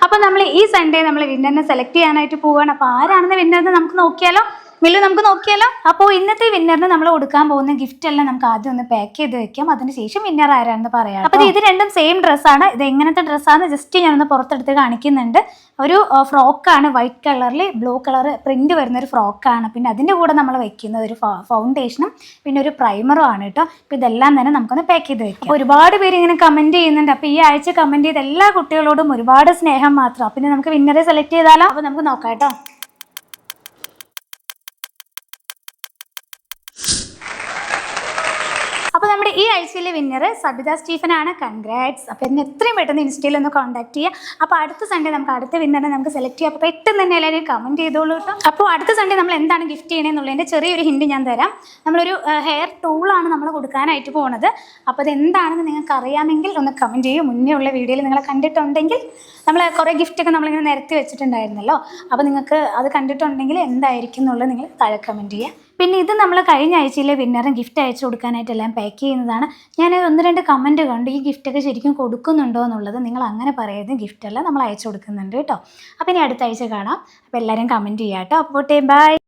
അപ്പോൾ നമ്മൾ ഈ സൺഡേ നമ്മൾ വിന്നറിനെ സെലക്ട് ചെയ്യാനായിട്ട് പോവുകയാണ്. അപ്പോൾ ആരാണെന്ന് വിന്നറിനെ നമുക്ക് നോക്കിയാലോ? മില്ലു, നമുക്ക് നോക്കിയാലോ? അപ്പോൾ ഇന്നത്തെ വിന്നറിന് നമ്മൾ കൊടുക്കാൻ പോകുന്ന ഗിഫ്റ്റ് എല്ലാം നമുക്ക് ആദ്യം ഒന്ന് പാക്ക് ചെയ്ത് വെക്കാം. അതിനുശേഷം വിന്നർ ആരാണെന്ന് പറയാം. അപ്പോൾ ഇത് രണ്ടും സെയിം ഡ്രസ്സാണ്. ഇത് എങ്ങനത്തെ ഡ്രസ്സാണ് ജസ്റ്റ് ഞാനൊന്ന് പുറത്തെടുത്ത് കാണിക്കുന്നുണ്ട്. ഒരു ഫ്രോക്കാണ്, വൈറ്റ് കളറിൽ ബ്ലൂ കളർ പ്രിന്റ് വരുന്ന ഒരു ഫ്രോക്കാണ്. പിന്നെ അതിൻ്റെ കൂടെ നമ്മൾ വെക്കുന്ന ഒരു ഫൗണ്ടേഷനും പിന്നെ ഒരു പ്രൈമറും ആണ് കേട്ടോ. അപ്പോൾ ഇതെല്ലാം തന്നെ നമുക്കൊന്ന് പാക്ക് ചെയ്ത് വെക്കാം. ഒരുപാട് പേര് ഇങ്ങനെ കമൻറ്റ് ചെയ്യുന്നുണ്ട്. അപ്പോൾ ഈ ആഴ്ച കമൻറ്റ് ചെയ്ത എല്ലാ കുട്ടികളോടും ഒരുപാട് സ്നേഹം മാത്രം. പിന്നെ നമുക്ക് വിന്നറെ സെലക്ട് ചെയ്താലോ? അപ്പോൾ നമുക്ക് നോക്കാം കേട്ടോ. അപ്പോൾ നമ്മുടെ ഈ ആഴ്ചയിലെ വിന്നർ സബിത സ്റ്റീഫൻ ആണ്. കൺഗ്രാറ്റ്സ്. അപ്പോൾ എന്നെ എത്രയും പെട്ടെന്ന് ഇൻസ്റ്റയിൽ ഒന്ന് കോൺടാക്ട് ചെയ്യുക. അപ്പോൾ അടുത്ത സൺഡേ നമുക്ക് അടുത്ത വിന്നറിനെ നമുക്ക് സെലക്ട് ചെയ്യാം. അപ്പോൾ പെട്ടെന്ന് തന്നെ എല്ലാവരും കമൻറ്റ് ചെയ്തോളൂ കേട്ടോ. അപ്പോൾ അടുത്ത സൺഡേ നമ്മൾ എന്താണ് ഗിഫ്റ്റ് ചെയ്യണമെന്നുള്ളതിൻ്റെ ചെറിയൊരു ഹിൻറ്റ് ഞാൻ തരാം. നമ്മളൊരു ഹെയർ ടൂളാണ് നമ്മൾ കൊടുക്കാനായിട്ട് പോകുന്നത്. അപ്പോൾ അതെന്താണെന്ന് നിങ്ങൾക്ക് അറിയാമെങ്കിൽ ഒന്ന് കമൻറ്റ് ചെയ്യും. മുന്നേ ഉള്ള വീഡിയോയിൽ നിങ്ങൾ കണ്ടിട്ടുണ്ടെങ്കിൽ നമ്മൾ കുറേ ഗിഫ്റ്റൊക്കെ നമ്മളിങ്ങനെ നിരത്തി വെച്ചിട്ടുണ്ടായിരുന്നല്ലോ. അപ്പോൾ നിങ്ങൾക്ക് അത് കണ്ടിട്ടുണ്ടെങ്കിൽ എന്തായിരിക്കും എന്നുള്ളത് നിങ്ങൾ താഴെ കമൻറ്റ് ചെയ്യുക. പിന്നെ ഇത് നമ്മൾ കഴിഞ്ഞ ആഴ്ചയിലെ വിന്നറും ഗിഫ്റ്റ് അയച്ചു കൊടുക്കാനായിട്ട് എല്ലാം പാക്ക് ചെയ്യുന്നതാണ്. ഞാൻ 1-2 കമൻറ്റ് കണ്ടു, ഈ ഗിഫ്റ്റൊക്കെ ശരിക്കും കൊടുക്കുന്നുണ്ടോ എന്നുള്ളത്. നിങ്ങൾ അങ്ങനെ പറയരുത്, ഗിഫ്റ്റെല്ലാം നമ്മൾ അയച്ചു കൊടുക്കുന്നുണ്ട് കേട്ടോ. അപ്പോൾ ഇനി അടുത്ത ആഴ്ച കാണാം. അപ്പോൾ എല്ലാവരും കമൻറ്റ് ചെയ്യാം കേട്ടോ. അപ്പോൾ ബൈ.